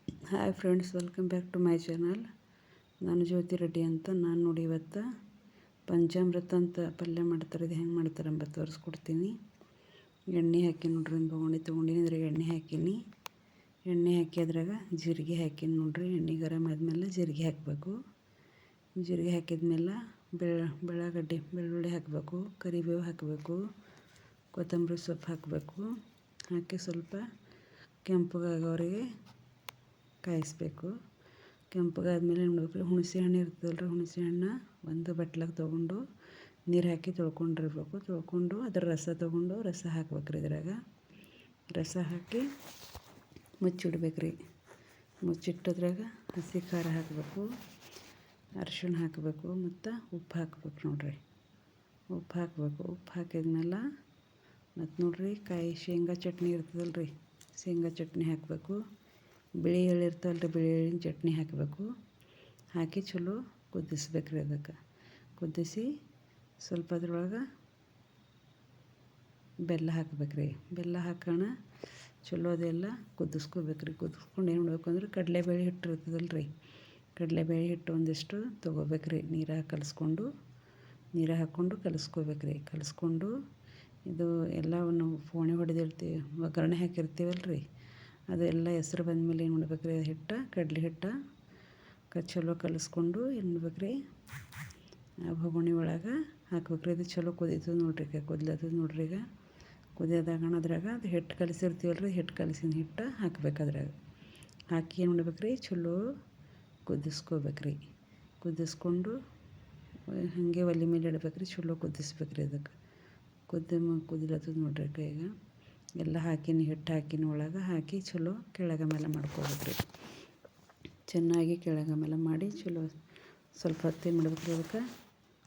Hi friends, welcome back to my channel. ನಾನು ಜ್ಯೋತಿ ರೆಡ್ಡಿ ಅಂತ. ನಾನು ನೋಡಿ ಇವತ್ತು ಪಂಚಾಮೃತ ಅಂತ ಪಲ್ಯ ಮಾಡ್ತಾರೆ. ಇದು ಹೆಂಗೆ ಮಾಡ್ತಾರೆ ಎಂಬ ತೋರಿಸ್ಕೊಡ್ತೀನಿ. ಎಣ್ಣೆ ಹಾಕಿ ನೋಡ್ರಿ, ಒಂದು ಬೊಗಣಿ ತೊಗೊಂಡಿನಿ. ಇದ್ರಾಗ ಎಣ್ಣೆ ಹಾಕೀನಿ. ಎಣ್ಣೆ ಹಾಕಿ ಅದ್ರಾಗ ಜೀರಿಗೆ ಹಾಕೀನಿ ನೋಡ್ರಿ. ಎಣ್ಣೆ ಗರಮ್ ಆದಮೇಲೆ ಜೀರಿಗೆ ಹಾಕಬೇಕು. ಜೀರಿಗೆ ಹಾಕಿದ್ಮೇಲೆ ಬೆಳ್ಳಗಡ್ಡೆ ಬೆಳ್ಳುಳ್ಳಿ ಹಾಕಬೇಕು, ಕರಿಬೇವು ಹಾಕಬೇಕು, ಕೊತ್ತಂಬರಿ ಸೊಪ್ಪು ಹಾಕಬೇಕು. ಹಾಕಿ ಸ್ವಲ್ಪ ಕೆಂಪಗಾಗೋವರೆಗೆ ಕಾಯಿಸಬೇಕು. ಕೆಂಪಗಾದ್ಮೇಲೆ ಏನು ಮಾಡಬೇಕು, ಹುಣಸೆ ಹಣ್ಣು ಇರ್ತದಲ್ಲ ರೀ, ಹುಣಸೆ ಹಣ್ಣು ಒಂದು ಬಟ್ಲಾಗ ತೊಗೊಂಡು ನೀರು ಹಾಕಿ ತೊಳ್ಕೊಂಡಿರ್ಬೇಕು. ತೊಳ್ಕೊಂಡು ಅದರ ರಸ ತೊಗೊಂಡು ರಸ ಹಾಕ್ಬೇಕ್ರಿ. ಇದ್ರಾಗ ರಸ ಹಾಕಿ ಮುಚ್ಚಿಡ್ಬೇಕು ರೀ. ಮುಚ್ಚಿಟ್ಟದ್ರಾಗ ಹಸಿ ಖಾರ ಹಾಕಬೇಕು, ಅರಿಶಿಣ ಹಾಕಬೇಕು, ಮತ್ತು ಉಪ್ಪು ಹಾಕ್ಬೇಕು ನೋಡ್ರಿ. ಉಪ್ಪು ಹಾಕಬೇಕು. ಉಪ್ಪು ಹಾಕಿದ್ಮೇಲೆ ಮತ್ತು ನೋಡ್ರಿ, ಶೇಂಗಾ ಚಟ್ನಿ ಇರ್ತದಲ್ಲ ರೀ, ಶೇಂಗಾ ಚಟ್ನಿ ಹಾಕಬೇಕು. ಬಿಳಿ ಎಳ್ಳು ಇರ್ತವಲ್ಲ ರೀ, ಬಿಳಿ ಎಳ್ಳಿನ ಚಟ್ನಿ ಹಾಕಬೇಕು. ಹಾಕಿ ಚಲೋ ಕುದಿಸ್ಬೇಕು ರೀ. ಅದಕ್ಕೆ ಕುದಿಸಿ ಸ್ವಲ್ಪ ಅದ್ರೊಳಗೆ ಬೆಲ್ಲ ಹಾಕ್ಬೇಕು ರೀ. ಬೆಲ್ಲ ಹಾಕೋಣ, ಚಲೋ ಅದೆಲ್ಲ ಕುದಿಸ್ಕೋಬೇಕು ರೀ. ಕುದಿಸ್ಕೊಂಡು ಏನು ಮಾಡಬೇಕು ಅಂದ್ರೆ, ಕಡಲೆಬೇಳೆ ಹಿಟ್ಟು ಇರ್ತದಲ್ಲ ರೀ, ಕಡಲೆಬೇಳೆ ಹಿಟ್ಟು ಒಂದಿಷ್ಟು ತೊಗೋಬೇಕು ರೀ. ನೀರಾಗಿ ಕಲಿಸ್ಕೊಂಡು ಕಲಿಸ್ಕೋಬೇಕು ರೀ. ಕಲಿಸ್ಕೊಂಡು ಇದು ಎಲ್ಲವನ್ನು ಫೋಣೆ ಹೊಡೆದಿರ್ತೀವಿ, ಒಗ್ಗರಣೆ ಹಾಕಿರ್ತೀವಲ್ಲ ರೀ, ಅದೆಲ್ಲ ಹೆಸ್ರು ಬಂದಮೇಲೆ ಏನು ಮಾಡ್ಬೇಕು ರೀ, ಹಿಟ್ಟು ಕಡಲೆ ಹಿಟ್ಟು ಚಲೋ ಕಲಿಸ್ಕೊಂಡು ಏನು ಮಾಡ್ಬೇಕು ರೀ, ಆ ಬೊಗಣಿ ಒಳಗೆ ಹಾಕ್ಬೇಕು ರೀ. ಇದು ಚಲೋ ಕುದೀತದೆ ನೋಡ್ರಿ. ಕುದ್ಲತ್ತದ ನೋಡ್ರಿ. ಈಗ ಕುದಿಯೋದಾಗಣ ಅದ್ರಾಗ ಅದು ಹಿಟ್ಟು ಕಲಿಸಿರ್ತೀವಲ್ಲ ರೀ, ಹಿಟ್ಟು ಕಲಿಸಿದ ಹಿಟ್ಟು ಹಾಕ್ಬೇಕು. ಅದ್ರಾಗ ಹಾಕಿ ಏನು ಮಾಡ್ಬೇಕು ರೀ, ಚಲೋ ಕುದಿಸ್ಕೋಬೇಕು ರೀ. ಕುದಿಸ್ಕೊಂಡು ಹಾಗೆ ಒಲೆ ಮೇಲೆ ಇಡ್ಬೇಕು ರೀ. ಚಲೋ ಕುದಿಸ್ಬೇಕು ರೀ. ಅದಕ್ಕೆ ಕುದಿಲತ್ತದ ನೋಡ್ರಿ. ಈಗ ಎಲ್ಲ ಹಾಕಿನಿ, ಹಿಟ್ಟು ಹಾಕಿನ ಒಳಗೆ ಹಾಕಿ ಚಲೋ ಕೆಳಗೆ ಮೇಲೆ ಮಾಡ್ಕೋಬೇಕು ರೀ. ಚೆನ್ನಾಗಿ ಕೆಳಗೆ ಮೇಲೆ ಮಾಡಿ ಚಲೋ ಸ್ವಲ್ಪ ಹೊತ್ತು ಏನು ಮಾಡ್ಬೇಕು ರೀ, ಅದಕ್ಕೆ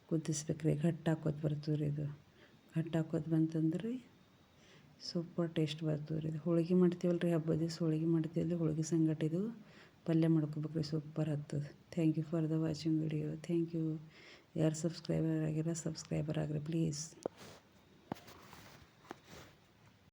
ಕುದಿಸ್ಬೇಕು ರೀ. ಗಟ್ಟಿ ಹಾಕೋದು ಬರ್ತದೆ ರೀ. ಇದು ಗಟ್ಟಿ ಹಾಕೋದು ಬಂತಂದ್ರೆ ಸೂಪರ್ ಟೇಸ್ಟ್ ಬರ್ತದೆ ರೀ. ಇದು ಹೋಳಿಗೆ ಮಾಡ್ತೀವಲ್ಲ ರೀ, ಹಬ್ಬದ ದಿವಸ ಹೋಳಿಗೆ ಮಾಡ್ತೀವಲ್ಲ, ಹೋಳಿಗೆ ಸಂಗಟ ಇದು ಪಲ್ಯ ಮಾಡ್ಕೋಬೇಕು ರೀ. ಸೂಪರ್ ಆಗ್ತದೆ. Thank you for the watching video. Thank you. ಯಾರು ಸಬ್ಸ್ಕ್ರೈಬರ್ ಆಗಿಲ್ಲ, ಸಬ್ಸ್ಕ್ರೈಬರ್ ಆಗಿರಿ ಪ್ಲೀಸ್.